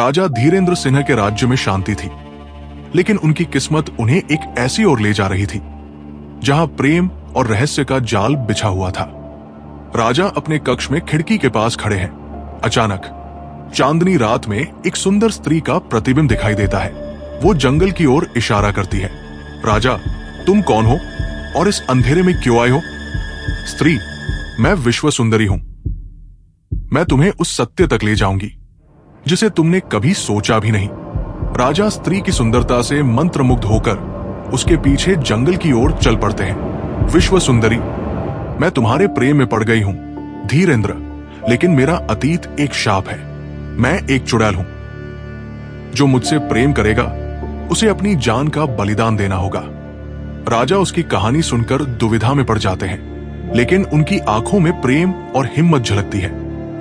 राजा धीरेन्द्र सिंह के राज्य में शांति थी, लेकिन उनकी किस्मत उन्हें एक ऐसी ओर ले जा रही थी जहां प्रेम और रहस्य का जाल बिछा हुआ था। राजा अपने कक्ष में खिड़की के पास खड़े हैं। अचानक चांदनी रात में एक सुंदर स्त्री का प्रतिबिंब दिखाई देता है। वो जंगल की ओर इशारा करती है। राजा, तुम कौन हो और इस अंधेरे में क्यों आए हो? स्त्री, मैं विश्व सुंदरी हूं। मैं तुम्हें उस सत्य तक ले जाऊंगी जिसे तुमने कभी सोचा भी नहीं। राजा स्त्री की सुंदरता से मंत्रमुग्ध होकर उसके पीछे जंगल की ओर चल पड़ते हैं। विश्व सुंदरी, मैं तुम्हारे प्रेम में पड़ गई हूं धीरेन्द्र, लेकिन मेरा अतीत एक शाप है। मैं एक चुड़ैल हूं। जो मुझसे प्रेम करेगा उसे अपनी जान का बलिदान देना होगा। राजा उसकी कहानी सुनकर दुविधा में पड़ जाते हैं, लेकिन उनकी आंखों में प्रेम और हिम्मत झलकती है।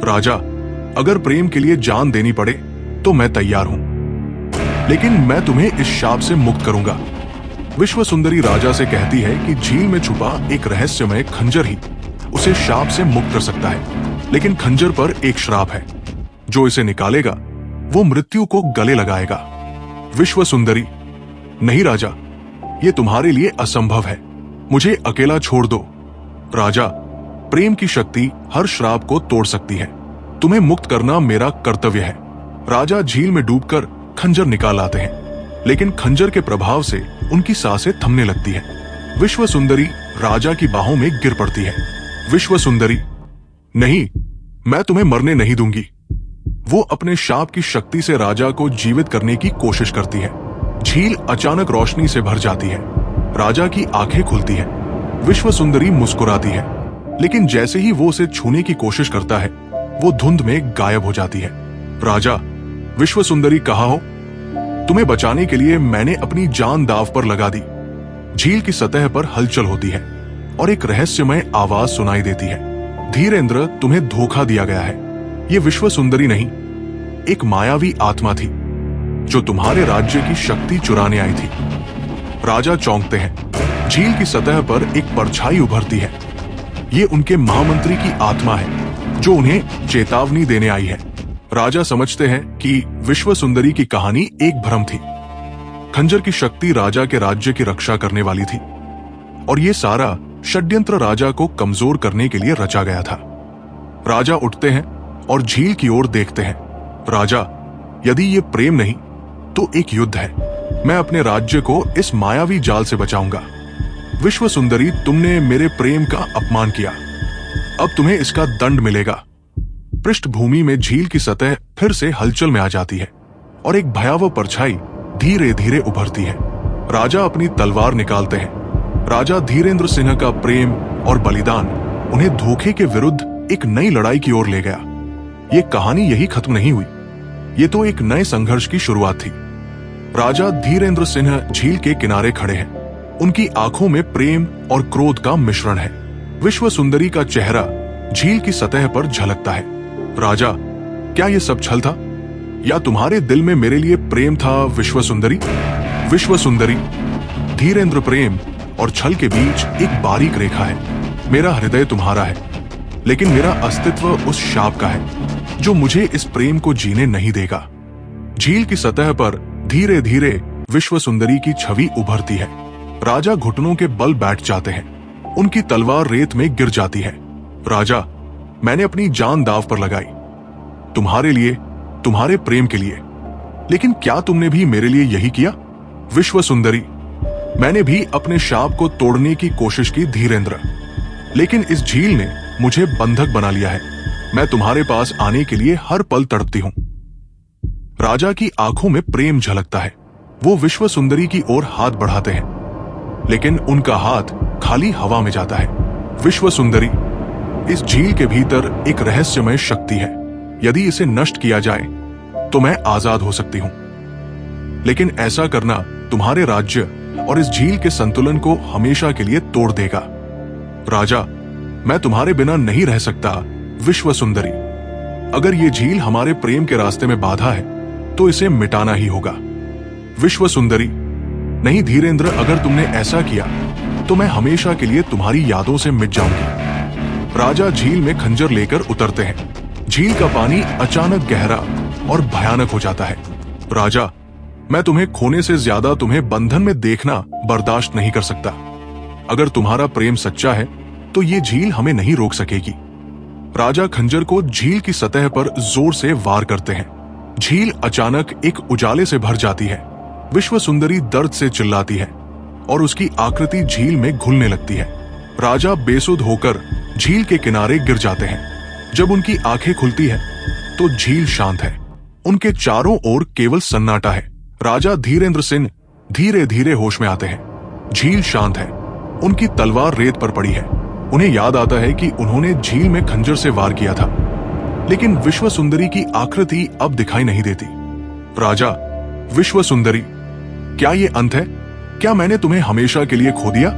राजा, अगर प्रेम के लिए जान देनी पड़े तो मैं तैयार हूं, लेकिन मैं तुम्हें इस शाप से मुक्त करूंगा। विश्व सुंदरी राजा से कहती है कि झील में छुपा एक रहस्यमय खंजर ही उसे शाप से मुक्त कर सकता है, लेकिन खंजर पर एक श्राप है। जो इसे निकालेगा वो मृत्यु को गले लगाएगा। विश्व सुंदरी, नहीं राजा, ये तुम्हारे लिए असंभव है। मुझे अकेला छोड़ दो। राजा, प्रेम की शक्ति हर श्राप को तोड़ सकती है। तुम्हें मुक्त करना मेरा कर्तव्य है। राजा झील में डूबकर खंजर निकाल आते हैं, लेकिन खंजर के प्रभाव से उनकी सांसें थमने लगती है। विश्व सुंदरी राजा की बाहों में गिर पड़ती है। विश्व सुंदरी, नहीं, मैं तुम्हें मरने नहीं दूंगी। वो अपने शाप की शक्ति से राजा को जीवित करने की कोशिश करती है। झील अचानक रोशनी से भर जाती है। राजा की आंखें खुलती है। विश्व सुंदरी मुस्कुराती है, लेकिन जैसे ही वो उसे छूने की कोशिश करता है वो धुंध में गायब हो जाती है। राजा, विश्व सुंदरी कहाँ हो? तुम्हें बचाने के लिए मैंने अपनी जान दांव पर लगा दी। झील की सतह पर हलचल होती है और एक रहस्यमय आवाज सुनाई देती है। धीरेन्द्र, तुम्हें धोखा दिया गया है। ये विश्व सुंदरी नहीं, एक मायावी आत्मा थी जो तुम्हारे राज्य की शक्ति चुराने आई थी। राजा चौंकते हैं। झील की सतह पर एक परछाई उभरती है। ये उनके महामंत्री की आत्मा है जो उन्हें चेतावनी देने आई है। राजा समझते हैं कि विश्व सुंदरी की कहानी एक भ्रम थी। खंजर की शक्ति राजा के राज्य की रक्षा करने वाली थी और ये सारा षड्यंत्र राजा को कमजोर करने के लिए रचा गया था। राजा उठते हैं और झील की ओर देखते हैं। राजा, यदि ये प्रेम नहीं तो एक युद्ध है। मैं अपने राज्य को इस मायावी जाल से बचाऊंगा। विश्व सुंदरी, तुमने मेरे प्रेम का अपमान किया। अब तुम्हें इसका दंड मिलेगा। पृष्ठभूमि में झील की सतह फिर से हलचल में आ जाती है और एक भयावह परछाई धीरे धीरे उभरती है। राजा अपनी तलवार निकालते हैं। राजा धीरेन्द्र सिंह का प्रेम और बलिदान उन्हें धोखे के विरुद्ध एक नई लड़ाई की ओर ले गया। ये कहानी यही खत्म नहीं हुई, ये तो एक नए संघर्ष की शुरुआत थी। राजा धीरेन्द्र सिंह झील के किनारे खड़े हैं। उनकी आंखों में प्रेम और क्रोध का मिश्रण है। विश्व सुंदरी का चेहरा झील की सतह पर झलकता है। राजा, क्या ये सब छल था या तुम्हारे दिल में मेरे लिए प्रेम था? विश्व सुंदरी, विश्व सुंदरी, धीरेन्द्र, प्रेम और छल के बीच एक बारीक रेखा है। मेरा हृदय तुम्हारा है, लेकिन मेरा अस्तित्व उस शाप का है जो मुझे इस प्रेम को जीने नहीं देगा। झील की सतह पर धीरे धीरे विश्व सुंदरी की छवि उभरती है। राजा घुटनों के बल बैठ जाते हैं। उनकी तलवार रेत में गिर जाती है। राजा, मैंने अपनी जान दांव पर लगाई, तुम्हारे लिए, तुम्हारे प्रेम के लिए, लेकिन क्या तुमने भी मेरे लिए यही किया? विश्व सुंदरी, मैंने भी अपने शाप को तोड़ने की कोशिश की धीरेन्द्र, लेकिन इस झील ने मुझे बंधक बना लिया है। मैं तुम्हारे पास आने के लिए हर पल तड़पती हूं। राजा की आंखों में प्रेम झलकता है। वो विश्व सुंदरी की ओर हाथ बढ़ाते हैं, लेकिन उनका हाथ खाली हवा में जाता है। विश्व सुंदरी, इस झील के भीतर एक रहस्यमय शक्ति है। यदि इसे नष्ट किया जाए तो मैं आजाद हो सकती हूं, लेकिन ऐसा करना तुम्हारे राज्य और इस झील के संतुलन को हमेशा के लिए तोड़ देगा। राजा, मैं तुम्हारे बिना नहीं रह सकता। विश्व सुंदरी, अगर ये झील हमारे प्रेम के रास्ते में बाधा है तो इसे मिटाना ही होगा। विश्व सुंदरी, नहीं धीरेन्द्र, अगर तुमने ऐसा किया तो मैं हमेशा के लिए तुम्हारी यादों से मिट जाऊंगी। राजा झील में खंजर लेकर उतरते हैं। झील का पानी अचानक गहरा और भयानक हो जाता है। राजा, मैं तुम्हें खोने से ज्यादा तुम्हें बंधन में देखना बर्दाश्त नहीं कर सकता। अगर तुम्हारा प्रेम सच्चा है तो ये झील हमें नहीं रोक सकेगी। राजा खंजर को झील की सतह पर जोर से वार करते हैं। झील अचानक एक उजाले से भर जाती है। विश्व सुंदरी दर्द से चिल्लाती है और उसकी आकृति झील में घुलने लगती है। राजा बेसुध होकर झील के किनारे गिर जाते हैं। जब उनकी आंखें खुलती है तो झील शांत है। उनके चारों ओर केवल सन्नाटा है। राजा धीरेन्द्र सिंह धीरे धीरे होश में आते हैं। झील शांत है। उनकी तलवार रेत पर पड़ी है। उन्हें याद आता है कि उन्होंने झील में खंजर से वार किया था, लेकिन विश्व सुंदरी की आकृति अब दिखाई नहीं देती। राजा, विश्व सुंदरी, क्या ये अंत है? क्या मैंने तुम्हें हमेशा के लिए खो दिया?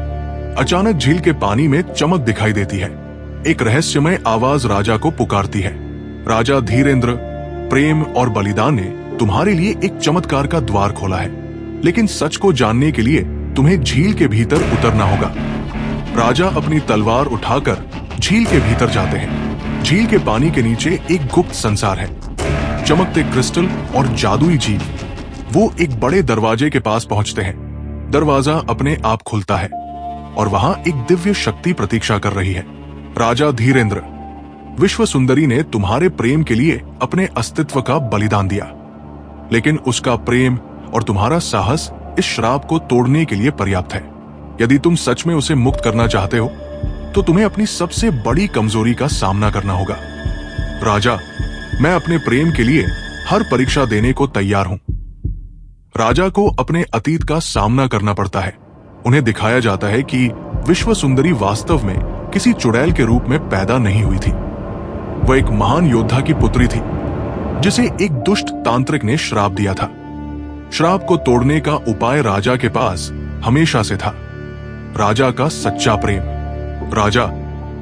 अचानक झील के पानी में चमक दिखाई देती है। एक रहस्यमय आवाज राजा को पुकारती है। राजा धीरेन्द्र, प्रेम और बलिदान ने तुम्हारे लिए एक चमत्कार का द्वार खोला है, लेकिन सच को जानने के लिए तुम्हें झील के भीतर उतरना होगा। राजा अपनी तलवार उठाकर झील के भीतर जाते हैं। झील के पानी के नीचे एक गुप्त संसार है। चमकते क्रिस्टल और जादुई जीव। वो एक बड़े दरवाजे के पास पहुंचते हैं। दरवाजा अपने आप खुलता है और वहां एक दिव्य शक्ति प्रतीक्षा कर रही है। राजा धीरेन्द्र, विश्व सुंदरी ने तुम्हारे प्रेम के लिए अपने अस्तित्व का बलिदान दिया, लेकिन उसका प्रेम और तुम्हारा साहस इस श्राप को तोड़ने के लिए पर्याप्त है। यदि तुम सच में उसे मुक्त करना चाहते हो तो तुम्हें अपनी सबसे बड़ी कमजोरी का सामना करना होगा। राजा, मैं अपने प्रेम के लिए हर परीक्षा देने को तैयार हूं। राजा को अपने अतीत का सामना करना पड़ता है। उन्हें दिखाया जाता है कि विश्व सुंदरी वास्तव में किसी चुड़ैल के रूप में पैदा नहीं हुई थी। वह एक महान योद्धा की पुत्री थी जिसे एक दुष्ट तांत्रिक ने श्राप दिया था। श्राप को तोड़ने का उपाय राजा के पास हमेशा से था। राजा का सच्चा प्रेम। राजा,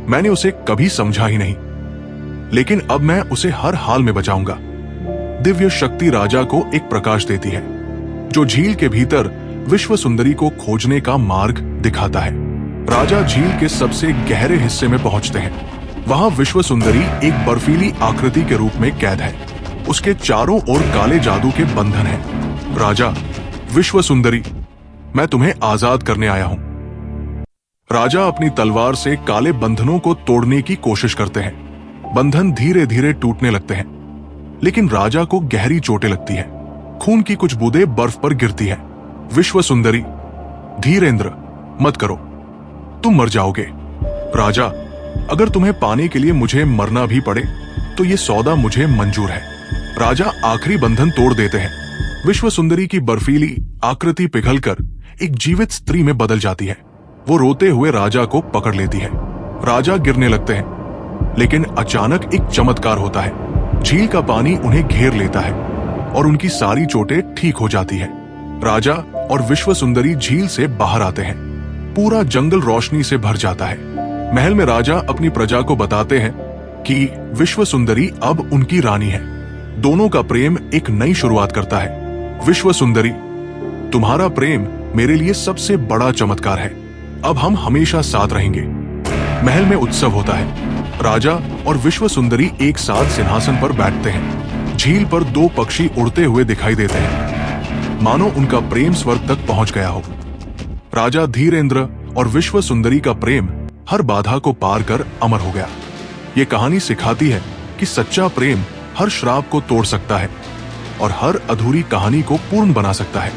मैंने उसे कभी समझा ही नहीं, लेकिन अब मैं उसे हर हाल में बचाऊंगा। दिव्य शक्ति राजा को एक प्रकाश देती है जो झील के भीतर विश्व सुंदरी को खोजने का मार्ग दिखाता है। राजा झील के सबसे गहरे हिस्से में पहुंचते हैं। वहां विश्व सुंदरी एक बर्फीली आकृति के रूप में कैद है। उसके चारों ओर काले जादू के बंधन हैं। राजा, विश्व सुंदरी, मैं तुम्हें आजाद करने आया हूं। राजा अपनी तलवार से काले बंधनों को तोड़ने की कोशिश करते हैं। बंधन धीरे धीरे टूटने लगते हैं, लेकिन राजा को गहरी चोटें लगती है। खून की कुछ बूंदें बर्फ पर गिरती है। विश्व सुंदरी, धीरेन्द्र, मत करो, तुम मर जाओगे। राजा, अगर तुम्हें पाने के लिए मुझे मरना भी पड़े तो ये सौदा मुझे मंजूर है। राजा आखिरी बंधन तोड़ देते हैं। विश्व सुंदरी की बर्फीली आकृति पिघलकर एक जीवित स्त्री में बदल जाती है। वो रोते हुए राजा को पकड़ लेती है। राजा गिरने लगते हैं, लेकिन अचानक एक चमत्कार होता है। झील का पानी उन्हें घेर लेता है और उनकी सारी चोटें ठीक हो जाती है। राजा और विश्व सुंदरी झील से बाहर आते हैं। पूरा जंगल रोशनी से भर जाता है। महल में राजा अपनी प्रजा को बताते हैं कि विश्व सुंदरी अब उनकी रानी है। दोनों का प्रेम एक नई शुरुआत करता है। विश्व सुंदरी, तुम्हारा प्रेम मेरे लिए सबसे बड़ा चमत्कार है। अब हम हमेशा साथ रहेंगे। महल में उत्सव होता है। राजा और विश्व सुंदरी एक साथ सिंहासन पर बैठते हैं। झील पर दो पक्षी उड़ते हुए दिखाई देते हैं, मानो उनका प्रेम स्वर्ग तक पहुंच गया हो। राजा धीरेन्द्र और विश्व सुंदरी का प्रेम हर बाधा को पार कर अमर हो गया। ये कहानी सिखाती है कि सच्चा प्रेम हर श्राप को तोड़ सकता है और हर अधूरी कहानी को पूर्ण बना सकता है।